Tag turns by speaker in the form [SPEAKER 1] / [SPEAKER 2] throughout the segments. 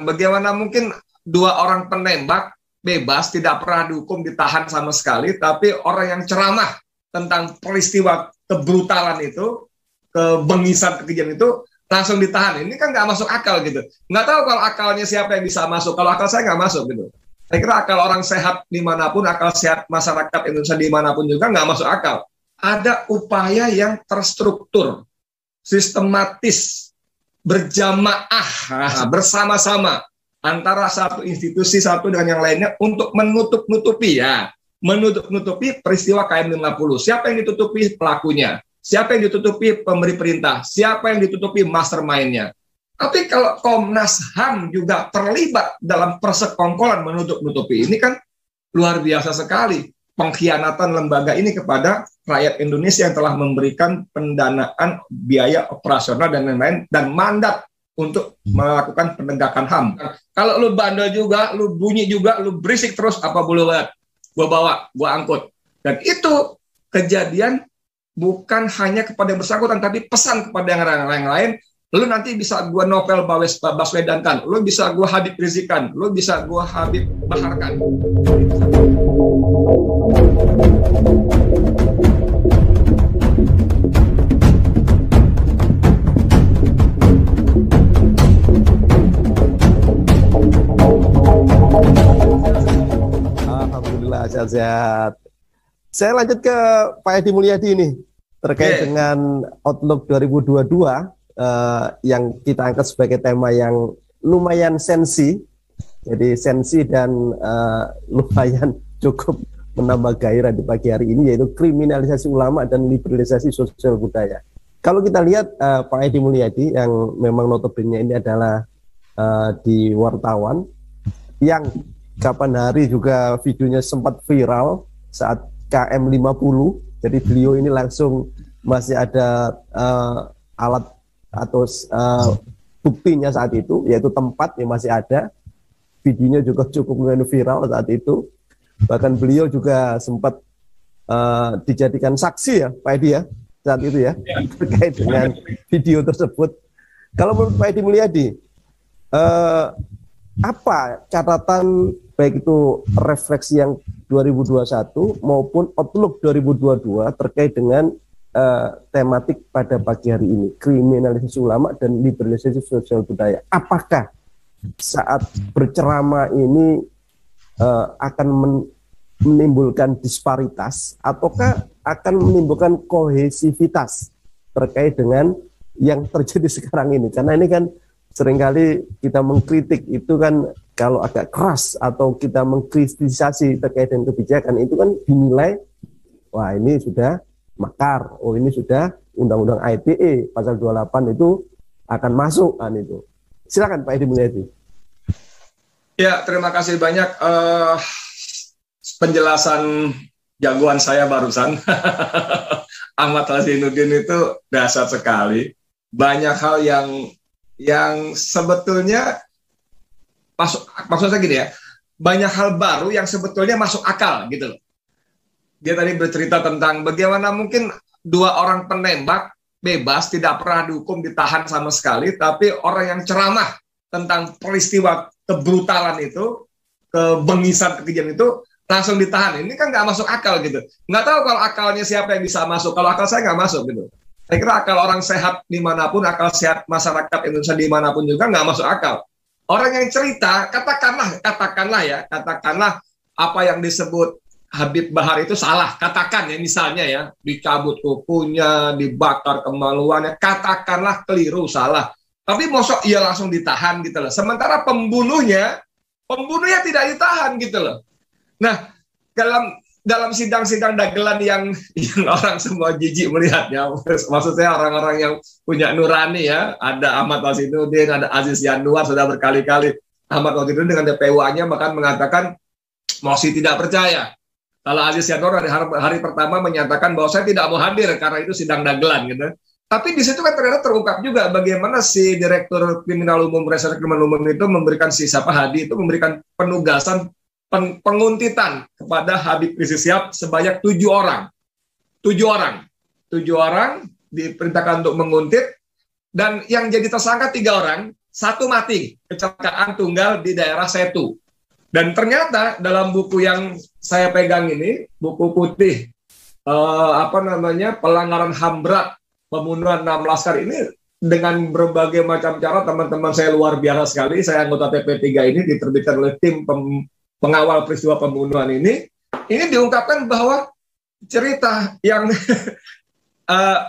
[SPEAKER 1] Bagaimana mungkin dua orang penembak bebas, tidak pernah dihukum, ditahan sama sekali, tapi orang yang ceramah tentang peristiwa kebrutalan itu, kebengisan, kekejian itu, langsung ditahan. Ini kan nggak masuk akal gitu. Nggak tahu kalau akalnya siapa yang bisa masuk. Kalau akal saya nggak masuk gitu. Saya kira akal orang sehat dimanapun, akal sehat masyarakat Indonesia dimanapun juga nggak masuk akal. Ada upaya yang terstruktur, sistematis, berjamaah, bersama-sama antara satu institusi satu dengan yang lainnya untuk menutup-nutupi peristiwa KM 50. Siapa yang ditutupi? Pelakunya. Siapa yang ditutupi? Pemberi perintah. Siapa yang ditutupi? Mastermind-nya. Tapi kalau Komnas HAM juga terlibat dalam persekongkolan menutup-nutupi, ini kan luar biasa sekali pengkhianatan lembaga ini kepada rakyat Indonesia yang telah memberikan pendanaan, biaya operasional dan lain-lain, dan mandat untuk melakukan penegakan HAM. Kalau lu bandel juga, lu bunyi juga, lu berisik terus, apa boleh banget, gua bawa, gua angkut. Dan itu kejadian bukan hanya kepada yang bersangkutan, tapi pesan kepada yang lain. Lu nanti bisa gua Novel Baswedan kan, lu bisa gua Habib Rizik kan, lu bisa gua Habib Bahar kan.
[SPEAKER 2] Alhamdulillah sehat-sehat. Saya lanjut ke Pak Edi Mulyadi ini terkait dengan Outlook 2022 yang kita angkat sebagai tema yang lumayan sensi. Jadi sensi dan lumayan cukup menambah gairah di pagi hari ini, yaitu kriminalisasi ulama dan liberalisasi sosial budaya. Kalau kita lihat Pak Edi Mulyadi yang memang notabene ini adalah di wartawan yang kapan hari juga videonya sempat viral saat KM 50. Jadi beliau ini langsung masih ada alat atau buktinya saat itu, yaitu tempat yang masih ada. Videonya juga cukup viral saat itu. Bahkan beliau juga sempat dijadikan saksi ya Pak Edi ya saat itu ya terkait dengan video tersebut. Kalau menurut Pak Edi Mulyadi, apa catatan baik itu refleksi yang 2021 maupun Outlook 2022 terkait dengan tematik pada pagi hari ini, kriminalisasi ulama dan liberalisasi sosial budaya? Apakah saat berceramah ini akan menimbulkan disparitas ataukah akan menimbulkan kohesivitas terkait dengan yang terjadi sekarang ini? Karena ini kan seringkali kita mengkritik itu kan kalau agak keras atau kita mengkritisasi terkait dengan kebijakan itu kan dinilai, wah ini sudah makar, oh ini sudah undang-undang ITE pasal 28 itu akan masuk kan itu. Silakan Pak Edi Mulyadi.
[SPEAKER 1] Ya, terima kasih banyak penjelasan jagoan saya barusan. Ahmad Hasanuddin itu dasar sekali. Banyak hal yang sebetulnya maksudnya gini ya, banyak hal baru yang sebetulnya masuk akal gitu loh. Dia tadi bercerita tentang bagaimana mungkin dua orang penembak bebas, tidak pernah dihukum, ditahan sama sekali, tapi orang yang ceramah tentang peristiwa kebrutalan itu, kebengisan, kekejian itu, langsung ditahan. Ini kan nggak masuk akal gitu. Nggak tahu kalau akalnya siapa yang bisa masuk. Kalau akal saya nggak masuk gitu. Saya kira akal orang sehat dimanapun, akal sehat masyarakat Indonesia dimanapun juga nggak masuk akal. Orang yang cerita, katakanlah apa yang disebut Habib Bahar itu salah, katakan ya misalnya ya, dicabut kukunya, dibakar kemaluannya, katakanlah keliru, salah. Tapi mosok ia langsung ditahan gitu loh. Sementara pembunuhnya tidak ditahan gitu loh. Nah, dalam sidang-sidang dagelan yang orang semua jijik melihatnya, maksud saya orang-orang yang punya nurani ya, ada Ahmad Hasanuddin, ada Aziz Yanuar, sudah berkali-kali Ahmad Hasanuddin dengan DPWA-nya bahkan mengatakan mosi tidak percaya. Kalau Aziz Yanuar hari pertama menyatakan bahwa saya tidak mau hadir karena itu sidang dagelan gitu. Tapi di situ kan ternyata terungkap juga bagaimana si Direktur Kriminal Umum Reserse Kriminal Umum itu memberikan Hadi itu memberikan penugasan penguntitan kepada Habib Rizik Sihab sebanyak 7 orang. 7 orang diperintahkan untuk menguntit, dan yang jadi tersangka 3 orang, 1 mati, kecelakaan tunggal di daerah Setu. Dan ternyata dalam buku yang saya pegang ini, buku putih, pelanggaran HAM berat, pembunuhan 6 laskar ini, dengan berbagai macam cara teman-teman saya luar biasa sekali. Saya anggota TP3 ini diterbitkan oleh tim pengawal peristiwa pembunuhan ini diungkapkan bahwa cerita yang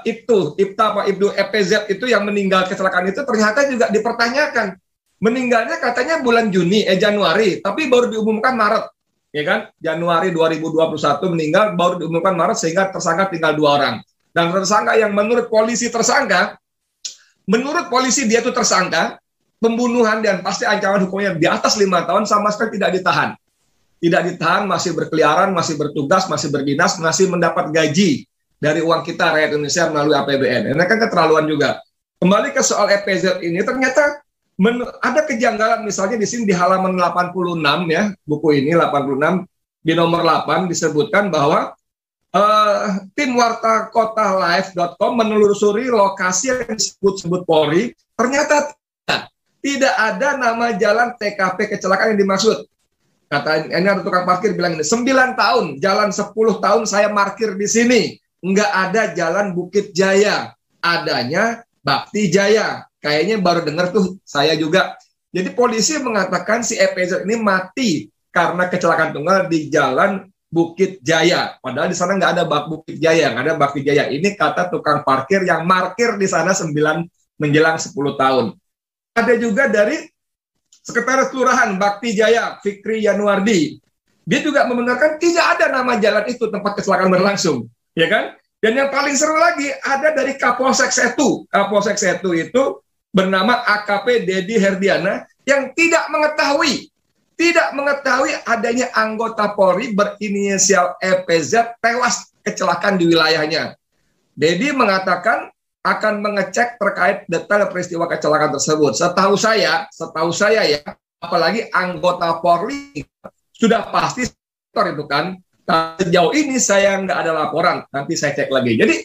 [SPEAKER 1] Ibnu EPZ itu yang meninggal kecelakaan itu ternyata juga dipertanyakan. Meninggalnya katanya bulan Januari, tapi baru diumumkan Maret, ya kan? Januari 2021 meninggal, baru diumumkan Maret, sehingga tersangka tinggal 2 orang. Dan tersangka yang menurut polisi dia itu tersangka pembunuhan dan pasti ancaman hukumnya di atas 5 tahun, sama sekali tidak ditahan. Tidak ditahan, masih berkeliaran, masih bertugas, masih berdinas, masih mendapat gaji dari uang kita rakyat Indonesia melalui APBN. Ini kan keterlaluan juga. Kembali ke soal EPZ ini, ternyata ada kejanggalan. Misalnya di sini di halaman 86 ya, buku ini 86 di nomor 8 disebutkan bahwa tim warta kotalive.com menelusuri lokasi yang disebut-sebut Polri, ternyata tidak ada nama jalan TKP kecelakaan yang dimaksud. Katanya ini ada tukang parkir bilang ini, 9 tahun, jalan 10 tahun saya parkir di sini, nggak ada jalan Bukit Jaya, adanya Bakti Jaya. Kayaknya baru dengar tuh saya juga. Jadi polisi mengatakan si EPZ ini mati karena kecelakaan tunggal di jalan Bukit Jaya. Padahal di sana nggak ada Bukit Jaya, nggak ada Bakti Jaya. Ini kata tukang parkir yang parkir di sana 9 menjelang 10 tahun. Ada juga dari Sekretaris Kelurahan Bakti Jaya, Fikri Yanuardi. Dia juga membenarkan tidak ada nama jalan itu tempat kecelakaan berlangsung, ya kan? Dan yang paling seru lagi ada dari Kapolsek Setu. Kapolsek Setu itu bernama AKP Dedi Herdiana yang tidak mengetahui adanya anggota Polri berinisial EPZ tewas kecelakaan di wilayahnya. Dedi mengatakan akan mengecek terkait detail peristiwa kecelakaan tersebut. Setahu saya ya, apalagi anggota Polri sudah pasti itu kan. Sejauh ini saya nggak ada laporan, nanti saya cek lagi. Jadi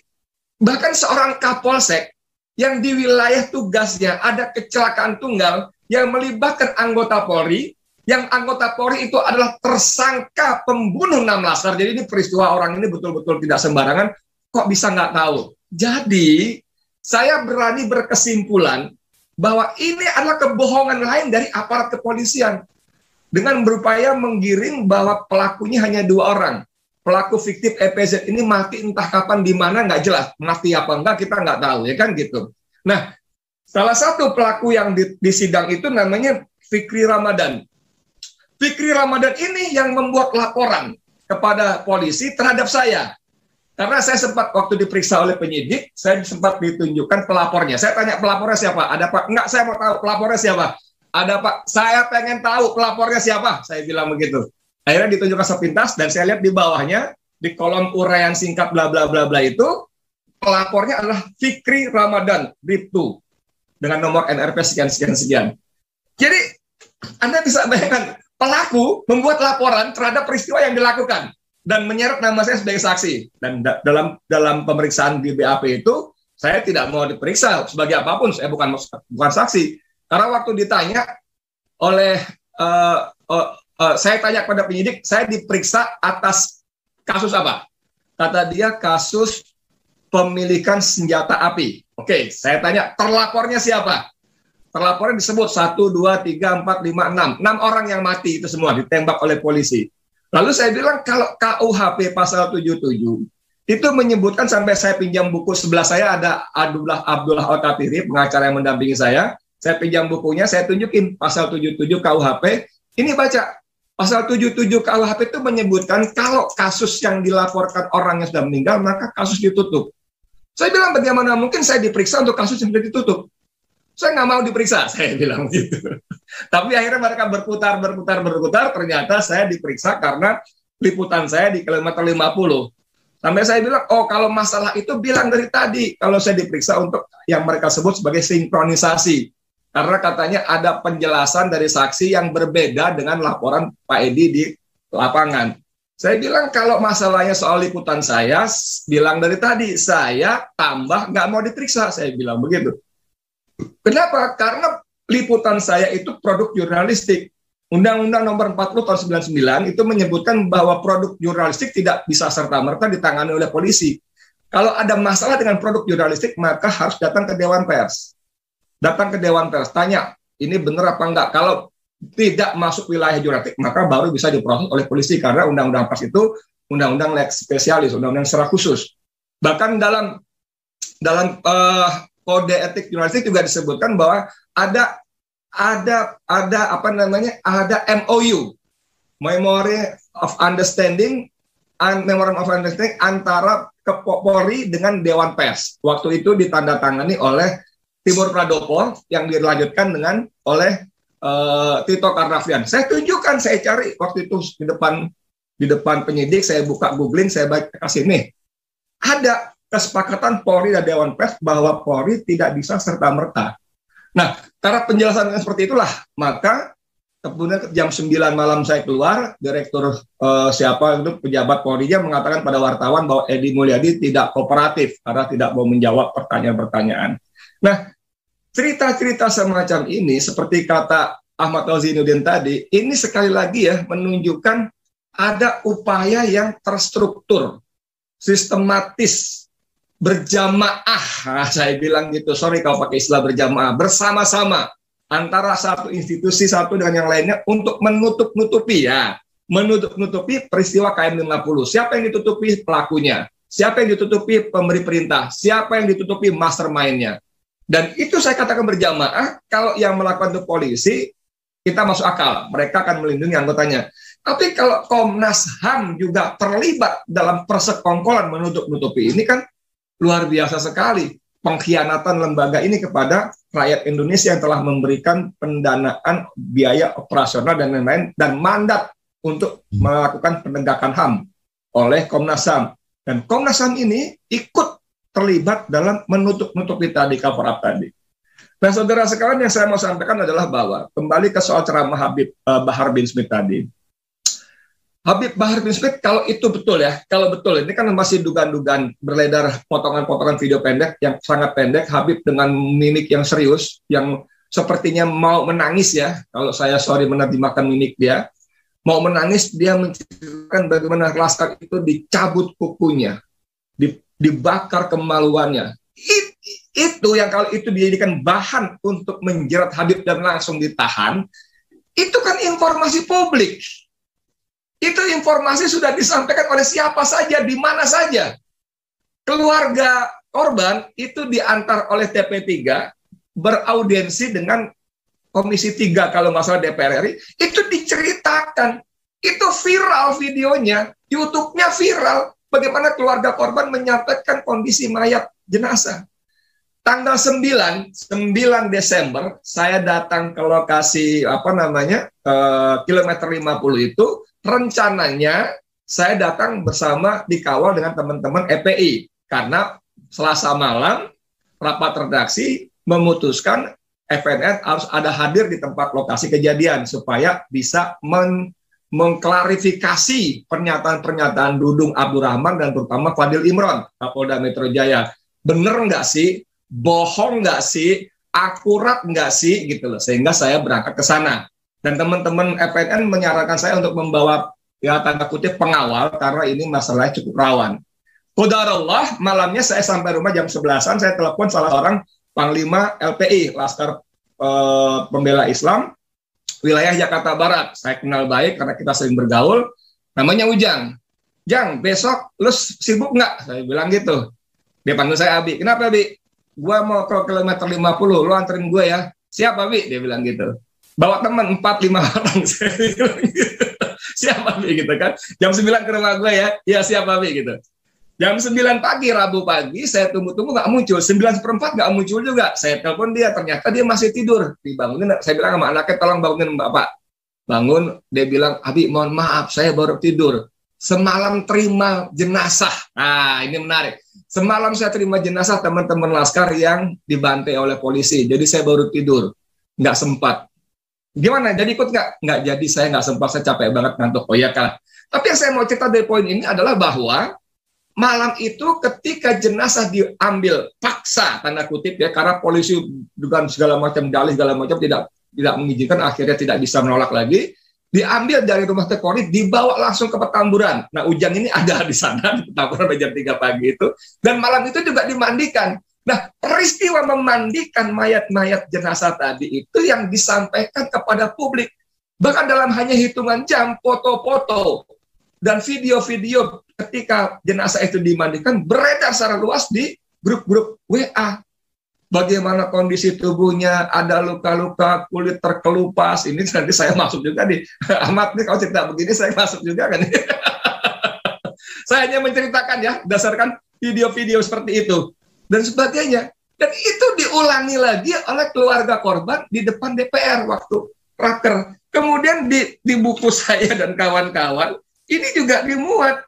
[SPEAKER 1] bahkan seorang Kapolsek yang di wilayah tugasnya ada kecelakaan tunggal yang melibatkan anggota Polri, yang anggota Polri itu adalah tersangka pembunuh 6 laskar. Jadi ini peristiwa orang ini betul-betul tidak sembarangan, kok bisa nggak tahu. Jadi saya berani berkesimpulan bahwa ini adalah kebohongan lain dari aparat kepolisian dengan berupaya menggiring bahwa pelakunya hanya 2 orang. Pelaku fiktif EPZ ini mati entah kapan di mana nggak jelas, mati apa enggak kita nggak tahu, ya kan gitu. Nah, salah satu pelaku yang di sidang itu namanya Fikri Ramadan. Fikri Ramadan ini yang membuat laporan kepada polisi terhadap saya. Karena saya sempat waktu diperiksa oleh penyidik, saya sempat ditunjukkan pelapornya. Saya tanya pelapornya siapa? Ada Pak? Enggak, saya mau tahu pelapornya siapa. Ada Pak, saya pengen tahu pelapornya siapa. Saya bilang begitu. Akhirnya ditunjukkan sepintas dan saya lihat di bawahnya, di kolom uraian singkat bla bla bla bla itu, pelapornya adalah Fikri Ramadan, Bribtu, dengan nomor NRP sekian. Jadi, Anda bisa bayangkan, pelaku membuat laporan terhadap peristiwa yang dilakukan dan menyeret nama saya sebagai saksi. Dan dalam pemeriksaan di BAP itu, saya tidak mau diperiksa sebagai apapun, saya bukan saksi. Karena waktu ditanya oleh saya tanya kepada penyidik, saya diperiksa atas kasus apa? Kata dia kasus pemilikan senjata api. Oke, saya tanya terlapornya siapa? Terlapornya disebut 1, 2, 3, 4, 5, 6. 6 orang yang mati itu semua ditembak oleh polisi. Lalu saya bilang kalau KUHP pasal 77 itu menyebutkan, sampai saya pinjam buku sebelah saya ada Abdullah Al-Katiri, pengacara yang mendampingi saya pinjam bukunya, saya tunjukin pasal 77 KUHP. Ini baca. Pasal 77 KUHP itu menyebutkan kalau kasus yang dilaporkan orang yang sudah meninggal, maka kasus ditutup. Saya bilang bagaimana mungkin saya diperiksa untuk kasus yang sudah ditutup. Saya nggak mau diperiksa, saya bilang gitu. Tapi akhirnya mereka berputar, ternyata saya diperiksa karena liputan saya di kilometer 50. Sampai saya bilang, oh kalau masalah itu bilang dari tadi, kalau saya diperiksa untuk yang mereka sebut sebagai sinkronisasi. Karena katanya ada penjelasan dari saksi yang berbeda dengan laporan Pak Edi di lapangan. Saya bilang kalau masalahnya soal liputan saya, bilang dari tadi, saya tambah nggak mau diperiksa, saya bilang begitu. Kenapa? Karena liputan saya itu produk jurnalistik. Undang-Undang Nomor 40 tahun 99 itu menyebutkan bahwa produk jurnalistik tidak bisa serta-merta ditangani oleh polisi. Kalau ada masalah dengan produk jurnalistik, maka harus datang ke Dewan Pers. Datang ke Dewan Pers, tanya, ini benar apa enggak? Kalau tidak masuk wilayah jurnalistik, maka baru bisa diproses oleh polisi, karena Undang-Undang Pers itu undang-undang lex spesialis, undang-undang secara khusus. Bahkan dalam kode etik jurnalistik juga disebutkan bahwa ada MOU, Memorandum of Understanding antara Polri dengan Dewan Pers. Waktu itu ditandatangani oleh Timur Pradopo yang dilanjutkan oleh Tito Karnavian. Saya tunjukkan, saya cari waktu itu di depan penyidik, saya buka googling, saya baca kasih nih. Ada kesepakatan Polri dan Dewan Pers bahwa Polri tidak bisa serta-merta. Nah, karena penjelasan seperti itulah, maka kemudian jam 9 malam saya keluar, direktur pejabat Polri-nya mengatakan pada wartawan bahwa Edi Mulyadi tidak kooperatif karena tidak mau menjawab pertanyaan-pertanyaan. Nah, cerita-cerita semacam ini, seperti kata Ahmad Zainuddin tadi, ini sekali lagi ya menunjukkan ada upaya yang terstruktur, sistematis, berjamaah, saya bilang gitu, sorry kalau pakai istilah berjamaah, bersama-sama antara satu institusi satu dengan yang lainnya untuk menutup-nutupi peristiwa KM50. Siapa yang ditutupi? Pelakunya. Siapa yang ditutupi? Pemberi perintah. Siapa yang ditutupi? Mastermind-nya. Dan itu saya katakan berjamaah, kalau yang melakukan itu polisi, kita masuk akal, mereka akan melindungi anggotanya. Tapi kalau Komnas HAM juga terlibat dalam persekongkolan menutup-nutupi ini, kan luar biasa sekali pengkhianatan lembaga ini kepada rakyat Indonesia yang telah memberikan pendanaan, biaya operasional dan lain-lain, dan mandat untuk melakukan penegakan HAM oleh Komnas HAM. Dan Komnas HAM ini ikut terlibat dalam menutup-nutupi tadi, cover up tadi. Nah, saudara sekalian, yang saya mau sampaikan adalah bahwa kembali ke soal ceramah Habib Bahar bin Smith tadi. Habib Bahar bin Smith, kalau itu betul ya, kalau betul, ini kan masih dugaan-dugaan beredar potongan-potongan video pendek yang sangat pendek, Habib dengan mimik yang serius, yang sepertinya mau menangis ya, kalau saya sorry menerjemahkan mimik dia, mau menangis, dia menceritakan bagaimana Laskar itu dicabut kukunya, dibakar kemaluannya. Itu yang kalau itu dijadikan bahan untuk menjerat Habib dan langsung ditahan, itu kan informasi publik. Itu informasi sudah disampaikan oleh siapa saja, di mana saja. Keluarga korban itu diantar oleh TP3, beraudiensi dengan Komisi 3 kalau nggak salah DPR RI, itu diceritakan. Itu viral videonya, YouTube-nya viral, bagaimana keluarga korban menyampaikan kondisi mayat jenazah. Tanggal 9 Desember, saya datang ke lokasi, kilometer 50 itu, rencananya saya datang bersama dikawal dengan teman-teman EPI karena Selasa malam rapat redaksi memutuskan FNN harus ada hadir di tempat lokasi kejadian supaya bisa mengklarifikasi pernyataan-pernyataan Dudung Abdurrahman dan terutama Fadil Imron, Kapolda Metro Jaya. Bener nggak sih? Bohong nggak sih? Akurat nggak sih? Gitu loh. Sehingga saya berangkat ke sana. Dan teman-teman FNN menyarankan saya untuk membawa, ya tanda kutip, pengawal, karena ini masalahnya cukup rawan. Qadarullah, malamnya saya sampai rumah jam 11-an, saya telepon salah seorang Panglima LPI, Laskar Pembela Islam, wilayah Jakarta Barat. Saya kenal baik karena kita sering bergaul, namanya Ujang. Jang, besok lu sibuk nggak? Saya bilang gitu. Dia panggil saya Abi. Kenapa, Abi? Gua mau ke kilometer 50, lu anterin gue ya. Siap, Abi? Dia bilang gitu. Bawa teman 4-5 orang. Siap, Abi, gitu kan. Jam 9 ke rumah gue ya. Iya, siap, Abi, gitu. Jam 9 pagi, Rabu pagi, saya tunggu-tunggu nggak muncul. 9:04 nggak muncul juga. Saya telepon dia, ternyata dia masih tidur. Dibangunin, saya bilang sama anaknya, tolong bangunin Bapak. Bangun, dia bilang, Abi, mohon maaf, saya baru tidur. Semalam terima jenazah. Nah, ini menarik. Semalam saya terima jenazah teman-teman Laskar yang dibantai oleh polisi. Jadi saya baru tidur. Nggak sempat. Gimana? Jadi ikut nggak? Nggak jadi, saya nggak sempat, saya capek banget ngantuk. Oh iya kan. Tapi yang saya mau cerita dari poin ini adalah bahwa malam itu ketika jenazah diambil paksa tanda kutip ya, karena polisi dengan segala macam dalih segala macam tidak mengizinkan, akhirnya tidak bisa menolak lagi, diambil dari rumah TPORI, dibawa langsung ke Petamburan. Nah, Ujang ini ada di sana di Petamburan jam 3 pagi itu, dan malam itu juga dimandikan. Nah, peristiwa memandikan mayat-mayat jenazah tadi itu yang disampaikan kepada publik. Bahkan dalam hanya hitungan jam, foto-foto dan video-video ketika jenazah itu dimandikan beredar secara luas di grup-grup WA. Bagaimana kondisi tubuhnya, ada luka-luka, kulit terkelupas. Ini nanti saya masuk juga nih. Ahmad nih kalau cerita begini saya masuk juga kan. Saya hanya menceritakan ya, berdasarkan video-video seperti itu dan sebagainya. Dan itu diulangi lagi oleh keluarga korban di depan DPR waktu raker. Kemudian di buku saya dan kawan-kawan ini juga dimuat.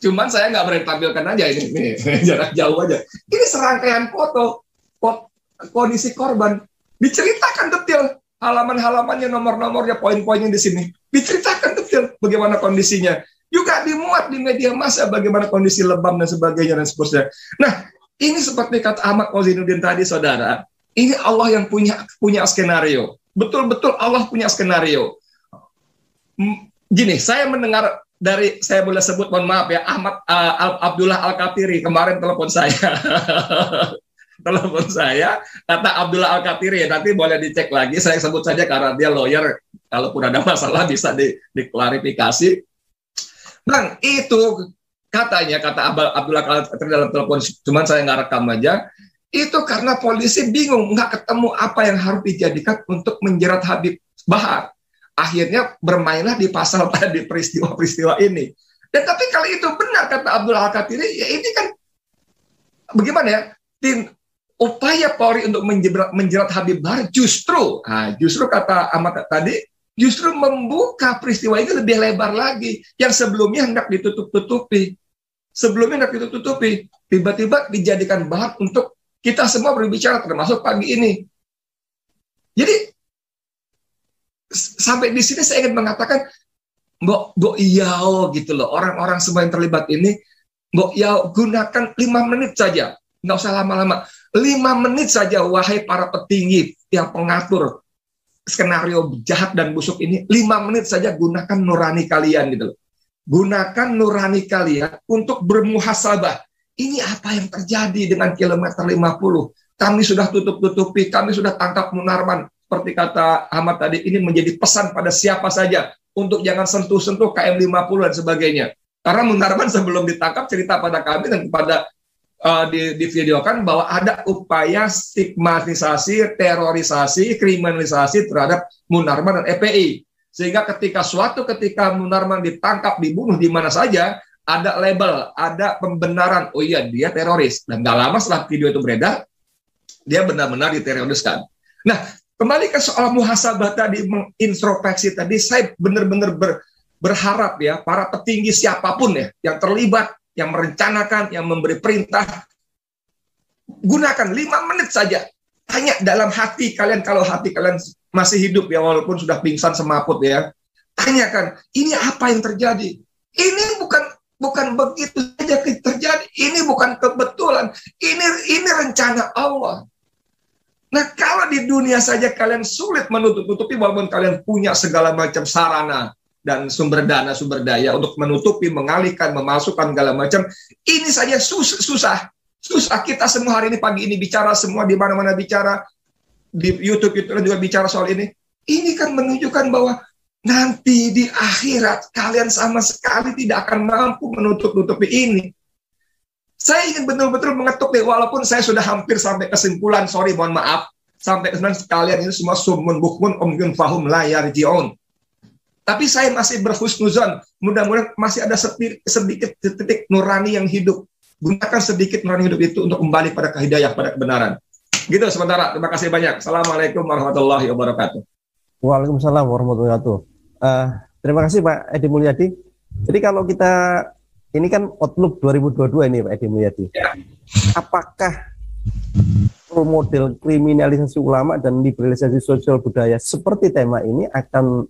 [SPEAKER 1] Cuman saya nggak berani tampilkan aja ini jarak jauh aja. Ini serangkaian foto kondisi korban, diceritakan detail halaman-halamannya, nomor-nomornya, poin-poinnya di sini, diceritakan detail bagaimana kondisinya. Juga dimuat di media massa bagaimana kondisi lebam dan sebagainya dan seterusnya. Nah, ini seperti kata Ahmad Kozinuddin tadi, saudara, ini Allah yang punya skenario. Betul-betul Allah punya skenario. Gini, saya mendengar dari, saya boleh sebut, mohon maaf ya, Ahmad Abdullah Al-Katiri kemarin telepon saya, kata Abdullah Al-Katiri, nanti boleh dicek lagi, saya sebut saja karena dia lawyer, kalaupun ada masalah bisa diklarifikasi. Bang, itu katanya, kata Abdullah Al-Katiri dalam telepon, cuman saya nggak rekam aja, itu karena polisi bingung, nggak ketemu apa yang harus dijadikan untuk menjerat Habib Bahar. Akhirnya bermainlah di pasal tadi, peristiwa-peristiwa ini. Dan tapi kalau itu benar kata Abdullah Al-Katiri, ya ini kan bagaimana ya? Upaya Polri untuk menjerat Habib Bahar justru kata Ahmad tadi, justru membuka peristiwa ini lebih lebar lagi. Yang sebelumnya hendak ditutup-tutupi. Tiba-tiba dijadikan bahan untuk kita semua berbicara, termasuk pagi ini. Jadi sampai di sini saya ingin mengatakan, Mbok Yao gitu loh, orang-orang semua yang terlibat ini, Mbok Yao gunakan 5 menit saja, nggak usah lama-lama, 5 menit saja, wahai para petinggi yang pengatur skenario jahat dan busuk ini, 5 menit saja gunakan nurani kalian gitu loh. Gunakan nurani kalian untuk bermuhasabah. Ini apa yang terjadi dengan kilometer 50? Kami sudah tutup-tutupi, kami sudah tangkap Munarman. Seperti kata Ahmad tadi, ini menjadi pesan pada siapa saja untuk jangan sentuh-sentuh KM 50 dan sebagainya. Karena Munarman sebelum ditangkap cerita pada kami dan kepada divideokan bahwa ada upaya stigmatisasi, terorisasi, kriminalisasi terhadap Munarman dan EPI. Sehingga ketika Munarman ditangkap, dibunuh di mana saja, ada label, ada pembenaran, oh iya dia teroris. Dan gak lama setelah video itu beredar, dia benar-benar diteroriskan. Nah, kembali ke soal muhasabah tadi, mengintrospeksi tadi, saya benar-benar berharap ya, para petinggi siapapun ya, yang terlibat, yang merencanakan, yang memberi perintah, gunakan 5 menit saja. Tanya dalam hati kalian, kalau hati kalian masih hidup ya, walaupun sudah pingsan semaput ya, tanyakan, ini apa yang terjadi? Ini bukan begitu saja terjadi, ini bukan kebetulan, ini rencana Allah. Nah, kalau di dunia saja kalian sulit menutup-tutupi, walaupun kalian punya segala macam sarana dan sumber daya untuk menutupi, mengalihkan, memasukkan segala macam, ini saja susah. Kita semua hari ini, pagi ini bicara, semua di mana-mana bicara, di YouTube juga bicara soal ini. Ini kan menunjukkan bahwa nanti di akhirat kalian sama sekali tidak akan mampu menutup-tutupi ini. Saya ingin betul-betul mengetuk deh, walaupun saya sudah hampir sampai kesimpulan, mohon maaf, sampai kesimpulan kalian ini semua summun bukmun omgun fahum la yarji'un. Tapi saya masih berhusnuzon, mudah-mudahan masih ada sedikit titik nurani yang hidup. Gunakan sedikit nurani hidup itu untuk kembali pada hidayah, pada kebenaran. Gitu sementara, terima kasih banyak. Assalamualaikum warahmatullahi wabarakatuh.
[SPEAKER 2] Waalaikumsalam warahmatullahi wabarakatuh. Terima kasih Pak Edi Mulyadi. Jadi kalau kita, ini kan Outlook 2022 ini Pak Edi Mulyadi. Ya. Apakah model kriminalisasi ulama dan liberalisasi sosial budaya seperti tema ini akan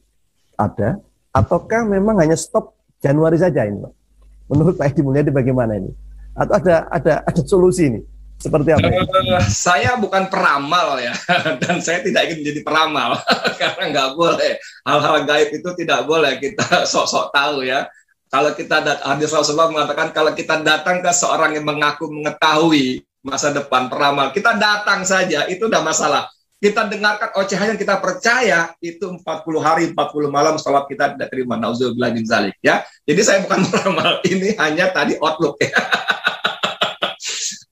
[SPEAKER 2] ada, ataukah memang hanya stop Januari saja ini Pak? Menurut Pak Edi Mulyadi bagaimana ini? atau ada solusi nih? Seperti apa?
[SPEAKER 1] Saya bukan peramal ya, dan saya tidak ingin menjadi peramal karena nggak boleh. Hal-hal gaib itu tidak boleh kita sok-sok tahu ya. Kalau kita hadis Rasulullah mengatakan kalau kita datang ke seorang yang mengaku mengetahui masa depan peramal, kita datang saja itu udah masalah. Kita dengarkan ocehan yang kita percaya itu 40 hari 40 malam salat kita tidak terima. Nauzubillah min zalik ya. Jadi saya bukan peramal, ini hanya tadi outlook ya.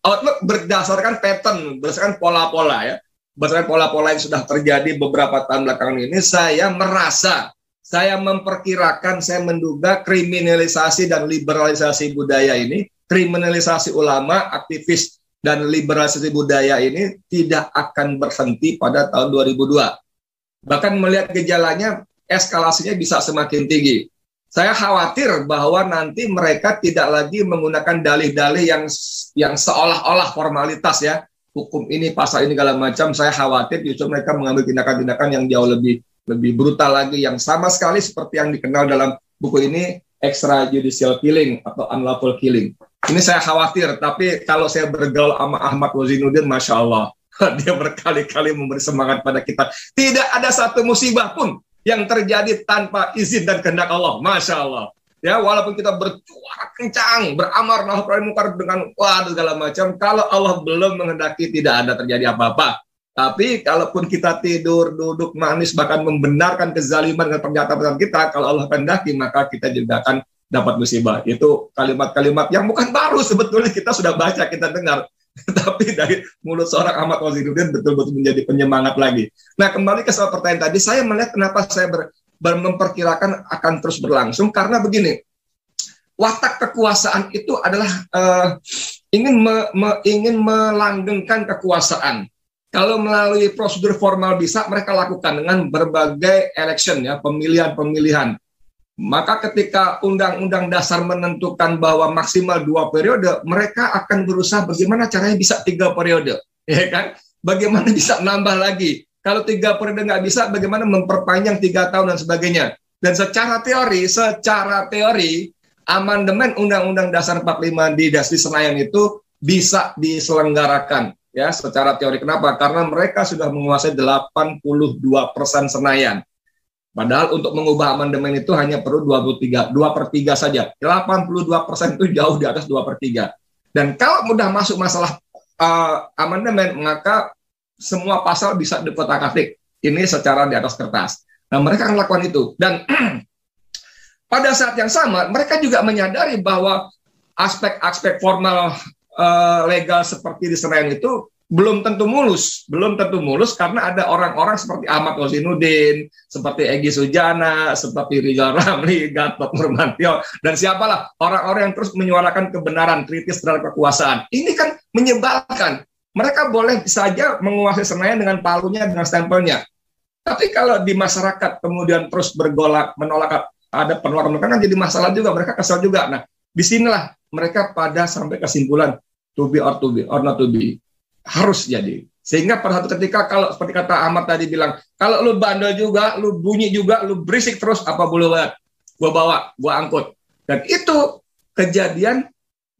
[SPEAKER 1] Outlook berdasarkan pattern, berdasarkan pola-pola ya. Berdasarkan pola-pola yang sudah terjadi beberapa tahun belakangan ini, saya merasa, saya memperkirakan, saya menduga kriminalisasi dan liberalisasi budaya ini, kriminalisasi ulama, aktivis, dan liberalisasi budaya ini tidak akan berhenti pada tahun 2002. Bahkan melihat gejalanya, eskalasinya bisa semakin tinggi. Saya khawatir bahwa nanti mereka tidak lagi menggunakan dalih-dalih yang seolah-olah formalitas ya, hukum ini, pasal ini, segala macam. Saya khawatir justru mereka mengambil tindakan-tindakan yang jauh lebih brutal lagi, yang sama sekali seperti yang dikenal dalam buku ini, extrajudicial killing atau unlawful killing. Ini saya khawatir, tapi kalau saya bergaul sama Ahmad Wazinuddin, Masya Allah, dia berkali-kali memberi semangat pada kita. Tidak ada satu musibah pun yang terjadi tanpa izin dan kehendak Allah, Masya Allah. Ya, walaupun kita bersuara kencang, beramar nahi munkar dengan segala macam, kalau Allah belum menghendaki tidak ada terjadi apa-apa. Tapi kalaupun kita tidur, duduk manis, bahkan membenarkan kezaliman dengan pernyataan kita, kalau Allah kehendaki maka kita juga akan dapat musibah. Itu kalimat-kalimat yang bukan baru sebetulnya, kita sudah baca, kita dengar. Tapi dari mulut seorang Ahmad Wazinuddin betul-betul menjadi penyemangat lagi. Nah, kembali ke soal pertanyaan tadi, saya melihat kenapa saya memperkirakan akan terus berlangsung, karena begini, watak kekuasaan itu adalah ingin melanggengkan kekuasaan. Kalau melalui prosedur formal bisa, mereka lakukan dengan berbagai election ya, pemilihan-pemilihan. Maka ketika Undang-Undang Dasar menentukan bahwa maksimal 2 periode, mereka akan berusaha bagaimana caranya bisa 3 periode, ya kan? Bagaimana bisa nambah lagi? Kalau 3 periode nggak bisa, bagaimana memperpanjang 3 tahun dan sebagainya? Dan secara teori, amandemen Undang-Undang Dasar 45 di Senayan itu bisa diselenggarakan, ya, secara teori. Kenapa? Karena mereka sudah menguasai 82% Senayan. Padahal untuk mengubah amandemen itu hanya perlu 2/3 saja. 82% itu jauh di atas 2/3. Dan kalau mudah masuk masalah amandemen, maka semua pasal bisa dikotak-atik. Ini secara di atas kertas. Nah, mereka akan lakukan itu. Dan pada saat yang sama, mereka juga menyadari bahwa aspek-aspek formal legal seperti di Senayan itu belum tentu mulus karena ada orang-orang seperti Ahmad Wazinuddin, seperti Egy Sujana, seperti Rizal Ramli, Gatot Nurmantio, dan siapalah orang-orang yang terus menyuarakan kebenaran kritis terhadap kekuasaan. Ini kan menyebalkan. Mereka boleh saja menguasai Senayan dengan palunya, dengan stempelnya. Tapi kalau di masyarakat kemudian terus bergolak, menolak ada penolakan, kan jadi masalah juga, mereka kesal juga. Nah, disinilah mereka pada sampai kesimpulan to be or not to be. Harus jadi. Sehingga pada satu ketika, kalau seperti kata Ahmad tadi bilang, kalau lu bandel juga, lu bunyi juga, lu berisik terus, apa boleh buat? Gua bawa, gua angkut. Dan itu kejadian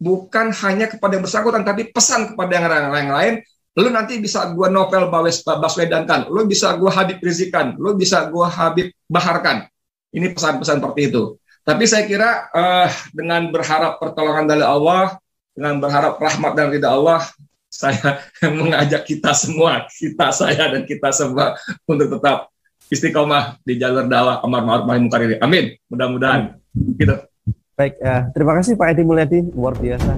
[SPEAKER 1] bukan hanya kepada yang bersangkutan, tapi pesan kepada yang lain. Lu nanti bisa gua Novel Baswedan-kan, lu bisa gua Habib Rizik-kan, lu bisa gua Habib Bahar-kan. Ini pesan-pesan seperti itu. Tapi saya kira dengan berharap pertolongan dari Allah, dengan berharap rahmat dan ridha Allah, saya mengajak kita semua, saya dan kita semua untuk tetap istiqomah di jalur dakwah amar ma'ruf nahi munkar ini. Amin. Mudah-mudahan gitu.
[SPEAKER 2] Baik, terima kasih Pak Edi Mulyadi, luar biasa.